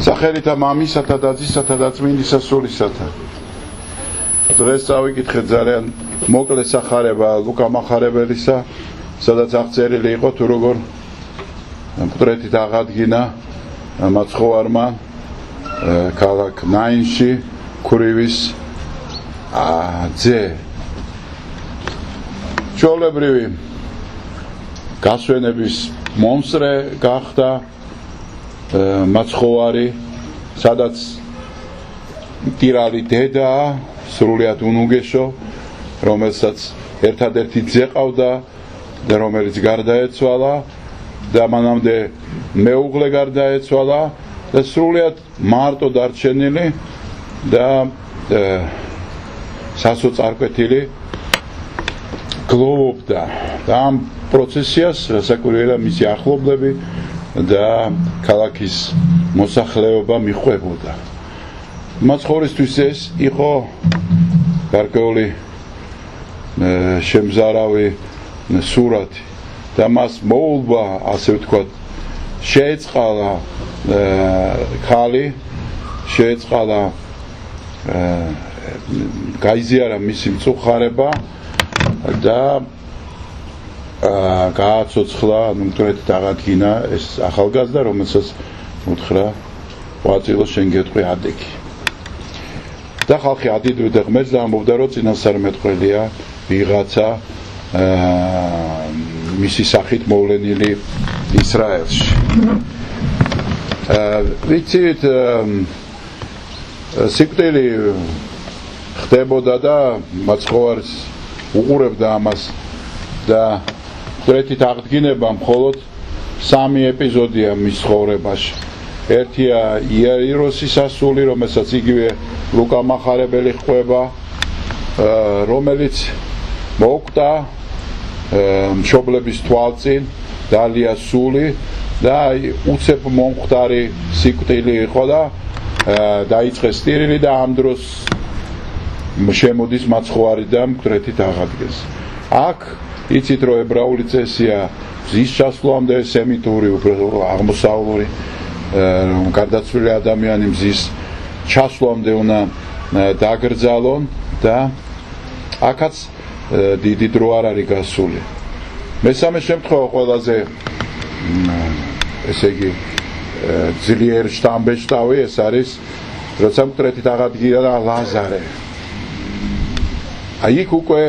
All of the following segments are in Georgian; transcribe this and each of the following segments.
სახელითა მამისათა და ძისათა და წმინდისა სულისათა. დღეს წავიკითხეთ ძალიან მოკლე სახარება ლუკა მახარებელისა, სადაც აღწერილი იყო თუ როგორ მკვდრეთით აღადგინა მაცხოვარმა ქალაქ ნაინში ქურივის ძე. ჩვეულებრივი გასვენების მომსწრე გახდა მაცხოვარი, სადაც მტირალი დედა, სრულიად უნუგეშო, რომელსაც ერთადერთი ძე ყავდა და რომელიც გარდაეცვალა და მანამდე მეუღლე გარდაეცვალა და სრულიად მარტო დარჩენილი და სასოწარკვეთილი გლოვობდა და ამ პროცესიას საკვირველია მისი ახლობლები და ქალაქის მოსახლეობა მიჰყვებოდა. მაცხოვრისთვის ეს იყო გარკვეული შემზარავი სურათი და მას მოულბა, ასე ვთქვათ, შეეწყალა ხალი, შეეწყალა გაიზიარა მისი მწუხარება და გააცოცხლა, მკვდრეთით აღადგინა ეს ახალგაზრდა, რომელსაც უთხრა ვაწილო შენ გეტყვი ადექი. და ხალხი ადიდვიდა ღმერთს და ამბობდა, რომ წინასწარმეტყველია ვიღაცა მისი სახით მოვლენილი ისრაელში. ვიცით, სიკვდილი ხდებოდა და მაცხოვარს უყურებდა ამას და მკვდრეთით აღდგინება მხოლოდ 3 ეპიზოდია მის ცხოვრებაში. ერთია იაიროსის ასული, რომელსაც იგივე ლუკა მახარებელი ხვდება, რომელიც მოკვდა მშობლების თვალწინ, დალია სული და უცებ მომხდარი სიკვდილი იყო და დაიწყეს ტირილი და ამ დროს შემოდის მაცხოვარი და მკვდრეთით აღადგეს. აქ იცით, რომ ებრაული წესია მზის ჩასვლამდე, სემიტური, უფრო აღმოსავლური, გარდაცვლილი ადამიანი მზის ჩასვლამდე უნდა დაგრძალონ და აქაც დიდი დრო არ არის გასული. მესამე შემთხვევა ყველაზე ესე იგი ძლიერ შთამბეჭდავი ეს არის, როცა მკვდრეთით აღადგინა ლაზარე. აი იქ უკვე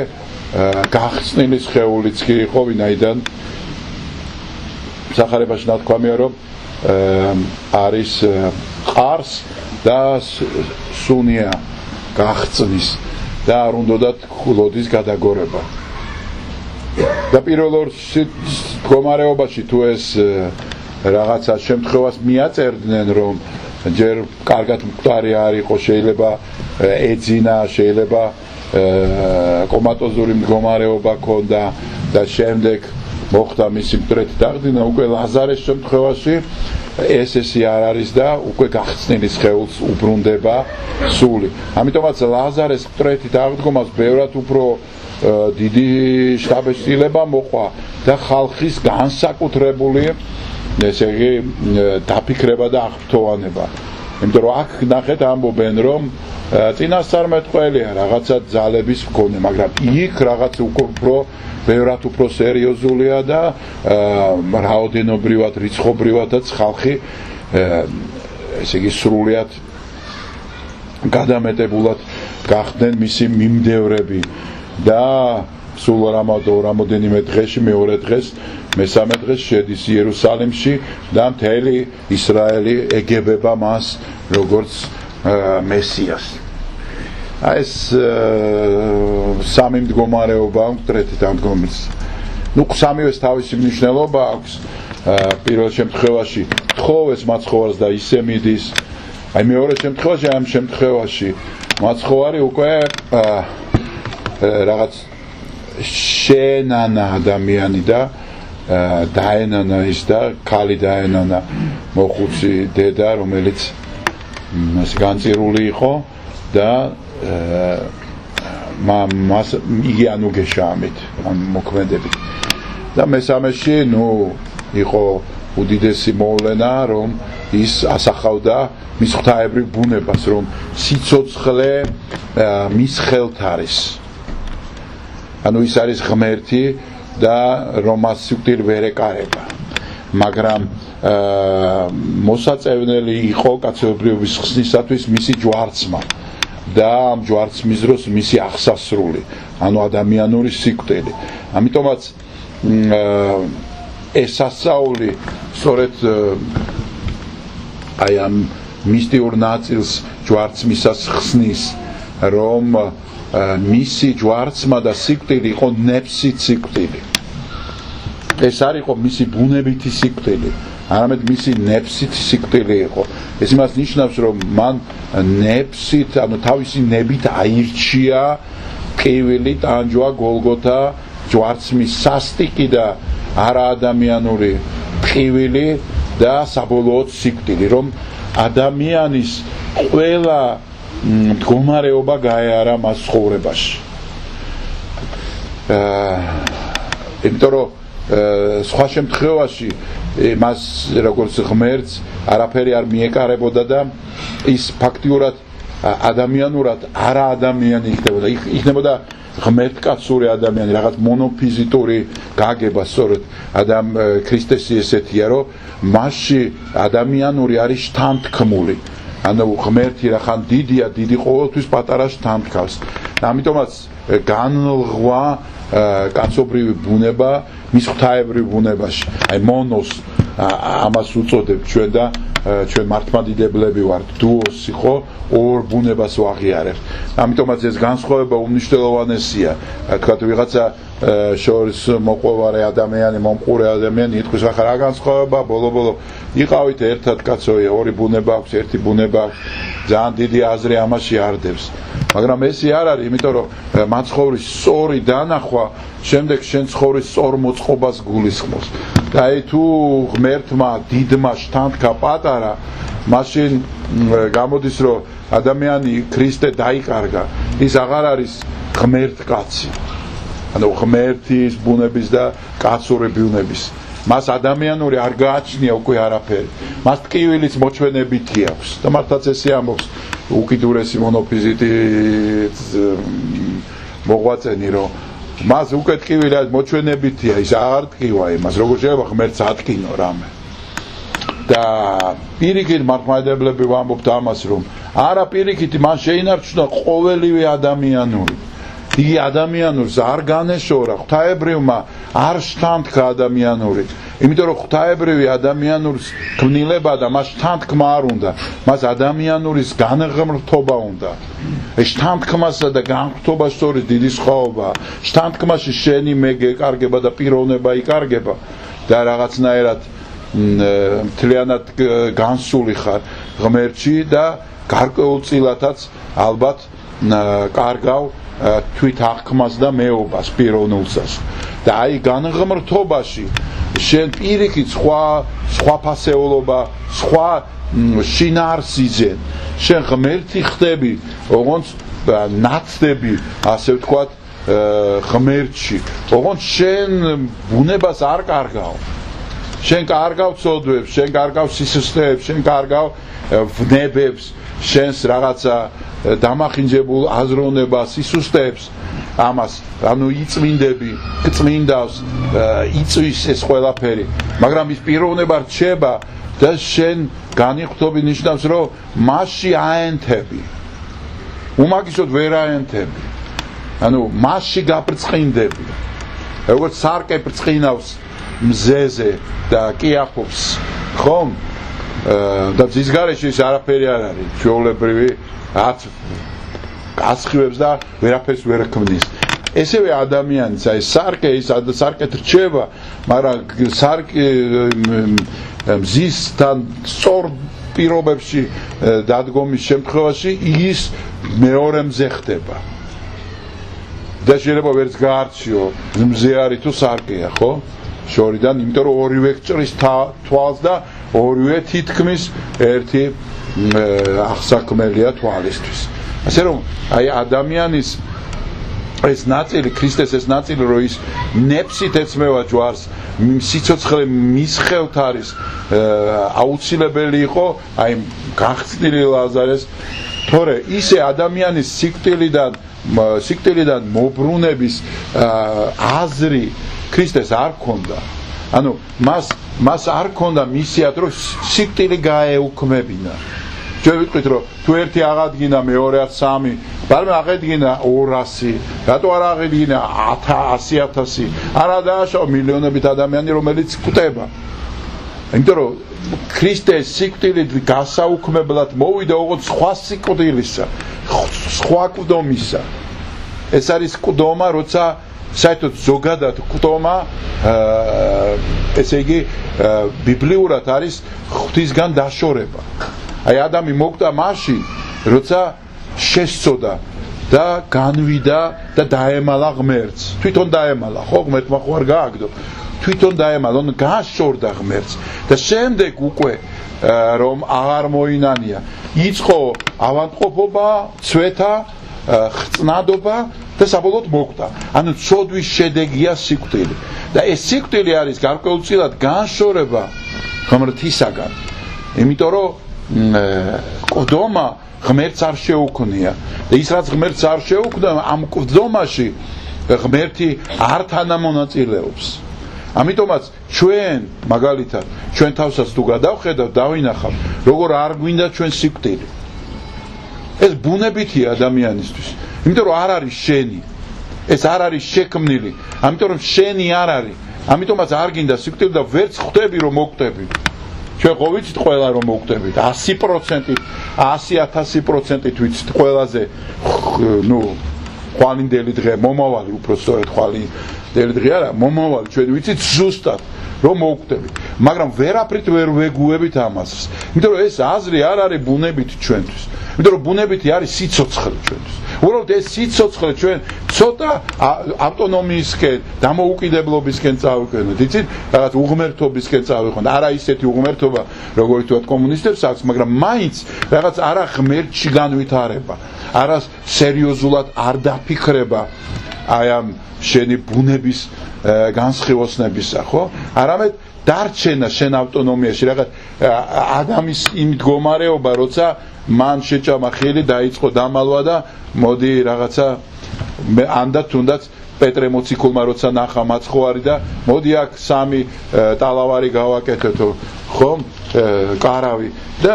გახსნილი სხეულიც კი იყო, ვინაიდან სახარებაში ნათქვამია, რომ არის ყარს და სუნია გახსნის და არ უნდათ ხულოდის გადაგორება. და პირველ მდგომარეობაში თუ ეს რაღაცა შემთხვევას მიაწერდნენ, რომ ჯერ კარგად მკვდარი არ იყო, შეიძლება ეძინა, შეიძლება კომატოზური მდგომარეობა ჰქონდა და შემდეგ მოხდა მისი მკვდრეთით აღდგენა, უკვე ლაზარეს შემთხვევაში ესე არ არის და უკვე გახსნილი სხეულს უბრუნდება სული. ამიტომაც ლაზარეს მკვდრეთით აღდგომას ბევრად უფრო დიდი შთაბეჭდილება მოყვა და ხალხის განსაკუთრებული ესე იგი დაფიქრება და აღფრთოვანება. იმიტომ რომ აქ ნახეთ ამბობენ, რომ წინასწარმეტყველია რაღაცა ძალების მქონე, მაგრამ იქ რაღაც უფრო ბევრად უფრო სერიოზულია და რაოდენობრივად, რიცხობრივადაც ხალხი ესე იგი სრულიად გადამეტებულად გახდნენ მისი მიმდევრები და სულ რამოდენიმე დღეში, მეორე დღეს, მესამე დღეს შედის იერუსალიმში და მთელი ისრაელი ეგებება მას როგორც მესიას. ეს სამი მდგომარეობა მკვდრეთით აღდგომის. სამივეს თავისი მნიშვნელობა აქვს. პირველ შემთხვევაში თხოვეს მაცხოვარს და ისე მიდის. მეორე შემთხვევაში, ამ შემთხვევაში მაცხოვარი უკვე რაღაც შენანა ადამიანი და დაენანა ის და ქალი დაენანა მოხუცი დედა, რომელიც განწირული იყო და იგი ანუგეშა ამით, ამ მოქმედებით. და მესამეში, იყო უდიდესი მოვლენა, რომ ის ასახავდა მის ღვთაებრივ ბუნებას, რომ სიცოცხლე მის ხელთ არის. ანუ ის არის ღმერთი და რომ მას სიკვდილი ვერ ეკარება. მაგრამ მოსაწევნელი იყო კაცობრიობის ხსნისათვის მისი ჯვარცმა და ამ ჯვარცმის დროს მისი აღსასრული, ანუ ადამიანური სიკვდილი. ამიტომაც ეს სასწაული სწორედ აი ამ მისტიურ ნაწილს ჯვარცმისას ხსნის, რომ მისი ჯვარცმა და სიკვდილი იყო ნეფსით სიკვდილი. ეს არ იყო მისი ბუნებითი სიკვდილი, არამედ მისი ნეფსით სიკვდილი იყო. ეს იმას ნიშნავს, რომ მან ნეფსით, ანუ თავისი ნებით აირჩია ტკივილი, ტანჯვა, გოლგოთა, ჯვარცმის სასტიკი და არაადამიანური ტკივილი და საბოლოოდ სიკვდილი, რომ ადამიანის ყველა მდგომარეობა გაეარა მას ცხოვრებაში. იმიტომ რომ სხვა შემთხვევაში მას როგორც ღმერთს არაფერი არ მიეკარებოდა და ის ფაქტიურად ადამიანურად არაადამიანი იქნებოდა. იქნებოდა ღმერთკაცური ადამიანი, რაღაც მონოფიზიტური გაგება, სწორედ ქრისტესი ესეთია, რომ მასში ადამიანური არის შთანთქმული. ანუ ღმერთი რახან დიდია, დიდი ყოველთვის პატარას თანთქავს. ამიტომაც განლღვა კაცობრივი ბუნება მის ღვთაებრივ ბუნებაში. აი მონოს ამას უწოდებთ ჩვენ და ჩვენ მართლმადიდებლები ვართ, დუოს იყო, ორ ბუნებას ვაღიარებთ. ამიტომაც ეს განსხვავება უმნიშვნელოვანესია. თქვათ ვიღაცა შორის მოყვარე ადამიანი, მომყურე ადამიანი იტყვის, ახლა რა განსხვავება, ბოლო-ბოლო იყავით ერთად კაცოია, ორი ბუნება აქვს, ერთი ბუნება აქვს, ძალიან დიდი აზრი ამაში არდებს. მაგრამ ესე არ არის, იმიტომ რომ მაცხოვრის სწორი დანახვა შემდეგ შენ ცხოვრის სწორ მოწყობას გულისხმობს. და აი თუ ღმერთმა დიდმა შთანთქა პატარა, მაშინ გამოდის რომ ადამიანი ქრისტე დაიკარგა, ის აღარ არის ღმერთკაცი. ანუ ღმერთის ბუნების და კაცური ბუნების. მას ადამიანური არ გააჩნია უკვე არაფერი. მას ტკივილიც მოჩვენებითი აქვს. და მართლაც ესე ამბობს უკიდურესი მონოფიზიტი მოღვაწენი, რომ მას უკვე ტკივილი მოჩვენებითია, ის აღარ ტკივა იმას, როგორ შეიძლება ღმერთს ატკინო რამე. და პირიქით მართლმადიდებლები ვამბობთ ამას, რომ არა პირიქით, მან შეინარჩუნა ყოველივე ადამიანური. იგი ადამიანურს არ განეშორა, ღვთაებრივმა არ შთანთქა ადამიანური. იმიტომ რომ ღვთაებრივი ადამიანურს ქმნილება და მას შთანთქმა არ უნდა, მას ადამიანურის განღმრთობა უნდა. ეს შთანთქმასა და განღმრთობას შორის დიდი სხვაობაა. შთანთქმაში შენი მე გეკარგება და პიროვნება იკარგება და რაღაცნაირად მთლიანად განსული ხარ ღმერთში და გარკვეულწილადაც ალბათ კარგავ თვით აღქმას და მეობას პიროვნულსაც. და აი განღმრთობაში შენ პირიქით სხვა ფასეულობა, სხვა შინაარსიძენ შენ ღმერთი ხდები, ოღონდ ნაცდები, ასე ვთქვათ, ღმერთში, ოღონდ შენ ბუნებას არ კარგავ. შენ კარგავ ცოდვებს, შენ კარგავ სისუსტეებს, შენ კარგავ ვნებებს, შენს რაღაცა დამახინჯებულ აზროვნებას, სისუსტეებს, ამას, ანუ იწმინდები, გწმინდავს, იწვის ეს ყველაფერი, მაგრამ ის პიროვნება რჩება და შენ განიღთობი ნიშნავს, რომ მასში აენთები. უმაგისოდ ვერ აენთები. ანუ მასში გაბრწყინდები. როგორც სარკე ბრწყინავს მზეზე და კიახობს, ხომ? და ძის გარეშე ის არაფერი არ არის, ჩვეულებრივი რაც გასხივებს და ვერაფერს ვერ ქმნის. ესევე ადამიანიც, აი სარკე, ის სარკეთ რჩება, მაგრამ სარკე მზისთან სწორ პირობებში დადგომის შემთხვევაში ის მეორე მზე ხდება. და შეიძლება ვერც გაარჩიო, მზე არის თუ სარკეა, ხო? შორიდან, იმიტომ რომ ორივე ჭრის თვალს და ორივე თითქმის ერთი აღსაქმელია თვალისთვის. ასე რომ, აი ადამიანის ეს ნაწილი ქრისტეს ეს ნაწილი რო ის ნეფსით ეცმევა ჯვარს სიცოცხლე მის ხელთ არის აუცილებელი იყო აი გახსნილი ლაზარეს თორე ისე ადამიანის სიკვდილიდან მობრუნების აზრი ქრისტეს არ ქონდა ანუ მას არ ქონდა მისიათ რომ სიკვდილი გაეუქმებინა ჩვენ ვიტყვით რომ თუ ერთი აღადგინა მეორეაც სამი ბარემ აღედგინა 200 რატო არ აღედგინა 100,000 არა დააშავა მილიონობით ადამიანი რომელიც კვდება იმიტომ რომ ქრისტეს სიკვდილით გასაუქმებლად მოვიდა ოღონდ სხვა სიკვდილისა სხვა კვდომისა ეს არის კვდომა როცა საერთოდ ზოგადად კვდომა ესე იგი ბიბლიურად არის ღვთისგან დაშორება აი ადამი მოკვდა მაშინ როცა შესწოდა და განვიდა და დაემალა ღმერთს თვითონ დაემალა ხო ღმერთმა ხო არ გააგდო თვითონ დაემალა გაშორდა ღმერთს და შემდეგ უკვე რომ აღარ მოინანია იწყო ავადმყოფობა ცვეთა ხწნადობა და საბოლოოდ მოკვდა ანუ ცოდვის შედეგია სიკვდილი და ეს სიკვდილი არის გარკვეულწილად განშორება ღმრთისაგან იმიტომ რომ კვდომა ღმერთს არ შეუქმნია და ის რაც ღმერთს არ შეუქმნა ამ კვდომაში ღმერთი არ თანამონაწილეობს ამიტომაც ჩვენ მაგალითად ჩვენ თავსაც თუ გადავხედავთ დავინახავთ როგორ არ გვინდა ჩვენ სიკვდილი ეს ბუნებითია ადამიანისთვის იმიტომ რომ არ არის შენი ეს არ არის შექმნილი ამიტომ რომ შენი არ არის ამიტომაც არ გინდა სიკვდილი და ვერც ხვდები რომ მოკვდები ჩვენ ხო ვიცით ყველა რომ მოკვდებით 100% 100,000% ვიცით ყველაზე ნუ ხვალინდელი დღე მომავალი უფრო სწორედ ხვალინდელი დღე არა მომავალი ჩვენ ვიცით ზუსტად რომ მოკვდებით მაგრამ ვერაფრით ვერ ვეგუებით ამას იმიტომ რომ ეს აზრი არ არის ბუნებითი ჩვენთვის იმიტომ რომ ბუნებითი არის სიცოცხლე ჩვენთვის უბრალოდ ეს სიცოცხლე ჩვენ ცოტა ავტონომიისკენ დამოუკიდებლობისკენ წავიყვანოთ იცით რაღაც უღმერთობისკენ წავიყვანოთ არა ისეთი უღმერთობა როგორც თქვა კომუნისტებს აქვს მაგრამ მაინც რაღაც არა ღმერთში განვითარება არა სერიოზულად არ დაფიქრება აი ამ შენი ბუნების განსხვავებისა ხო არამედ დარჩენა შენ ავტონომიაში რაღაც ადამიანის იმ მდგომარეობა როცა მან შეჭამა ხელი დაიწყო დამალვა და მოდი რაღაცა ანდა თუნდაც პეტრე მოციქულმა როცა ნახა მაცხოვარი და მოდი აქ სამი ტალავარი გავაკეთეთო ხო კარავი და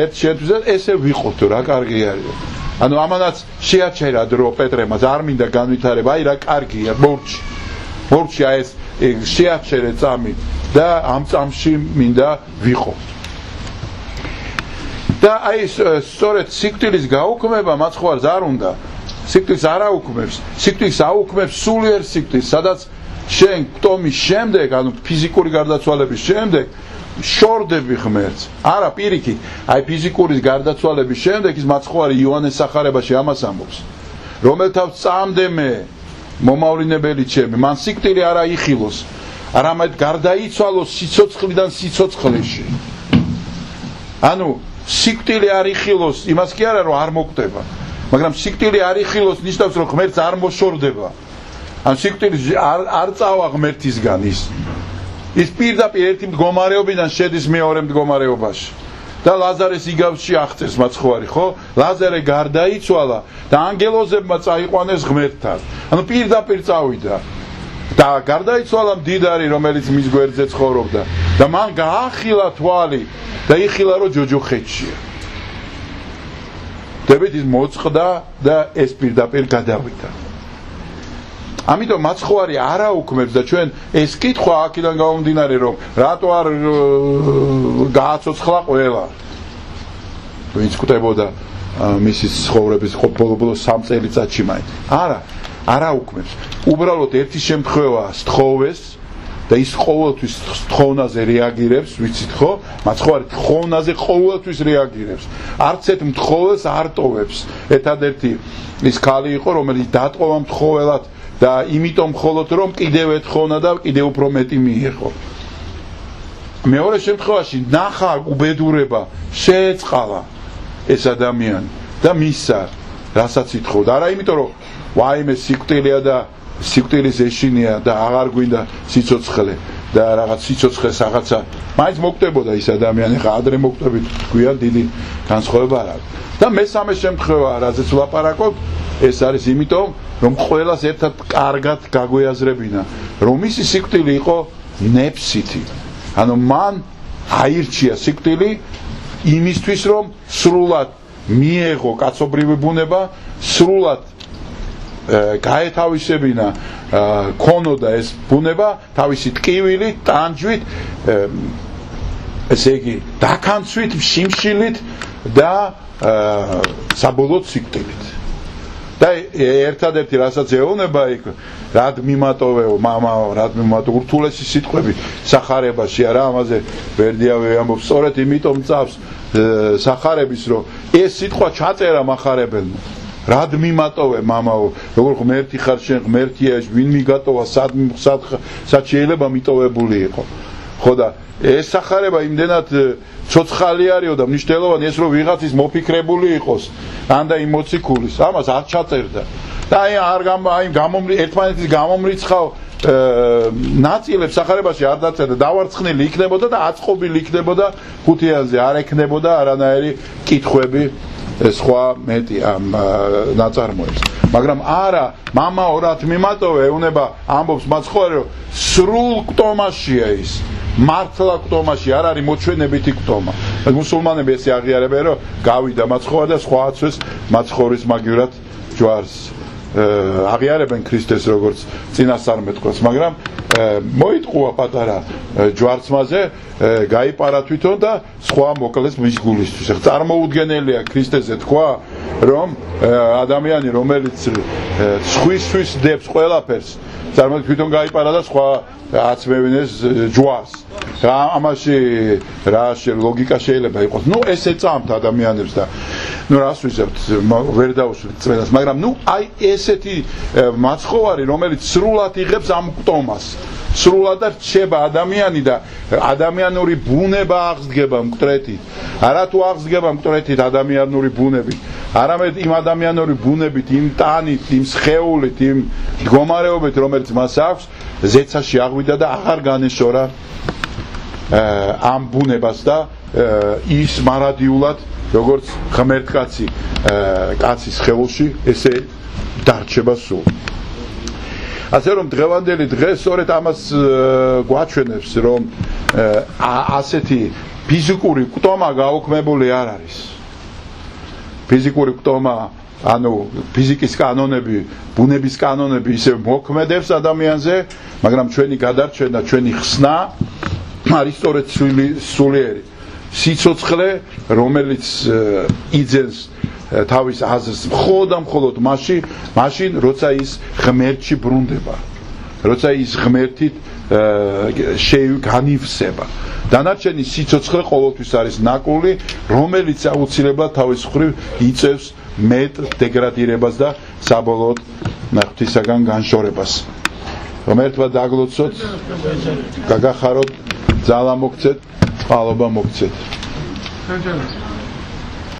ერთ შეთვისად ესე ვიყავთო რა კარგი არის ანუ ამანაც შეაჩერა დრო პეტრემას არ მინდა განვითარება აი რა კარგია მორჩი აი ეს შეაჩერე წამი და ამ წამში მინდა ვიყო და აი სწორედ სიკვდილის გაუქმება მაცხოვარს არ უნდა სიკვდილს არ აუქმებს სიკვდილს აუქმებს სულიერ სიკვდილს სადაც შენ კვდომის შემდეგ ანუ ფიზიკური გარდაცვალების შემდეგ შორდები ღმერთს არა პირიქით აი ფიზიკური გარდაცვალების შემდეგ ის მაცხოვარი იოანეს სახარებაში ამას ამბობს რომელთავს წამდე მე მომავლინებელი ჩემი მან სიკვდილი არა იხილოს არამედ გარდაიცვალოს სიცოცხლიდან სიცოცხლეში ანუ სიკვდილი არ იხილოს იმას კი არა რომ არ მოკვდება მაგრამ სიკვდილი არ იხილოს ნიშნავს რომ ღმერთს არ მოშორდება ან სიკვდილი არ წავა ღმერთისგან ის პირდაპირ ერთი მდგომარეობიდან შედის მეორე მდგომარეობაში და ლაზარეს იგავში აღწერს მაცხოვარი ხო ლაზარე გარდაიცვალა და ანგელოზებმა წაიყვანეს ღმერთთან ანუ პირდაპირ წავიდა და გარდაიცვალა მდიდარი რომელიც მის გვერდზე ცხოვრობდა და მან გაახილა თვალი და იხილა რომ ჯოჯოხეთშია დებით ის მოწყდა და ეს პირდაპირ გადავიდა ამიტომ მაცხოვარი არ აუქმებს და ჩვენ ეს კითხვა აქედან გამომდინარე რომ რატო არ გააცოცხლა ყველა ვინც კვდებოდა მისი ცხოვრების ბოლო 3 წელიწადში მაინც არ აუქმებს უბრალოდ ერთი შემთხვევა სთხოვეს და ის ყოველთვის თხოვნაზე რეაგირებს ვიცით ხო მაცხოვარი თხოვნაზე ყოველთვის რეაგირებს არც ერთ მთხოველს არ ტოვებს ერთადერთი ის ქალი იყო რომელიც დატყობა მთხოველად და იმიტომ მხოლოდ რომ კიდევ ეთხოვნა და კიდევ უფრო მეტი მიიღო მეორე შემთხვევაში ნახა უბედურება შეეწყალა ეს ადამიანი და მისცა რასაც ითხოვდა არა იმიტომ რომ ვაიმე სიკვდილია და სიკვდილის ეშინია და აღარ გვინდა სიცოცხლე და რაღაც სიცოცხლეს რაღაცა მაინც მოკვდებოდა ის ადამიანი, ხა ადრე მოკვდებით გვიან დიდი განსხვავება არ აქვს. და მესამე შემთხვევა, რაზეც ვლაპარაკობ, ეს არის იმიტომ, რომ ყველას ერთად კარგად გაგვეაზრებინა, რომ ისი სიკვდილი იყო ნეფსითი. ანუ მან აირჩია სიკვდილი იმისთვის, რომ სრულად მიეღო კაცობრივი ბუნება, სრულად გაეთავისებინა ქონოდა ეს ბუნება თავისი ტკივილით, ტანჯვით, ესე იგი დაქანცვით, შიმშილით და საბოლოოდ სიკვდილით. და ერთადერთი რასაც ეოვნება იქ რად მიმატოვეო მამაო, რად მიმატო ურთულესი სიტყვები სახარებაში არა, ამაზე ვერდიავე ამბობს, სწორედ იმიტომ წავს სახარების, რომ ეს სიტყვა ჩაწერა მახარებელმა. რად მიმატოვე მამაო, როგორ ღმერთი ხარ შენ, ღმერთია ეს, ვინ მიგატოვა, სად შეიძლება მიტოვებული იყო. ხო და ეს სახარება იმდენად ცოცხალი არისო და მნიშვნელოვანი ეს, რომ ვიღაცის მოფიქრებული იყოს, ან და იმოციკულის, ამას არ ჩაწერდა. და ერთმანეთის გამომრიცხავ ნაწილებს სახარებაში არ დაწერდა, დავარცხნილი იქნებოდა და აწყობილი იქნებოდა ხუთიანზე, არ ექნებოდა არანაირი კითხვები სხვა მეტი ამ ნაწარმოებს. მაგრამ არა, მამაო რად მიმატოვე, ეუნება ამბობს მაცხოვარი, რომ სრულ კვტომაშია ის. მართლა კვტომაში არ არის მოჩვენებითი კვტომა. მუსულმანები ესე აღიარებენ, რომ გავიდა მაცხოვარი და სხვა აცვეს მაცხოვრის მაგივრად ჯვარს. აღიარებენ ქრისტეს როგორც წინასწარმეტყველს, მაგრამ მოიტყუა პატარა ჯვარცმაზე, გაიპარა თვითონ და სხვა მოკლეს მის გულისთვის. წარმოუდგენელია ქრისტეზე თქვა, რომ ადამიანი, რომელიც სხვისთვის დებს ყველაფერს, წარმოიდგინეთ თვითონ გაიპარა და სხვა აცმევინეს ჯვარს. ამაში რა ლოგიკა შეიძლება იყოს. ნუ ესე წამთ ადამიანებს და ნუ რას ვიზებთ, ვერ დავუსვით წვენას, მაგრამ ნუ აი ესეთი მაცხოვარი, რომელიც სრულად იღებს ამ კვტომას, სრულად და რჩება ადამიანი და ადამიანური ბუნება აღსდგება მკვდრეთით. არა თუ აღსდგება მკვდრეთით ადამიანური ბუნებით, არამედ იმ ადამიანური ბუნებით, იმ ტანით, იმ სხეულით, იმ მდგომარეობით, რომელიც მას აქვს, ზეცაში აღვიდა და აღარ განეშორა ამ ბუნებას და ის მარადიულად, როგორც ღმერთკაცი კაცის სხეულში, ესე დარჩება სულ. ასე რომ დღევანდელი დღე სწორედ ამას გვაჩვენებს, რომ ასეთი ფიზიკური კვტომა გაუქმებული არ არის. ფიზიკური კვტომა, ანუ ფიზიკის კანონები, ბუნების კანონები ისე მოქმედებს ადამიანზე, მაგრამ ჩვენი გადარჩენა, ჩვენი ხსნა არის სწორედ სულიერი სიცოცხლე, რომელიც იძენს თავის აზრს მხოლოდ მაშინ, როცა ის ღმერთში ბრუნდება, როცა ის ღმერთით განივსება. დანარჩენი სიცოცხლე ყოველთვის არის ნაკული, რომელიც აუცილებლად თავის მხრივ იწევს მეტ დეგრადირებას და საბოლოოდ ღვთისაგან განშორებას. ღმერთმა დაგლოცოთ, გაგახაროთ, ძალა მოგცეთ, წყალობა მოგცეთ.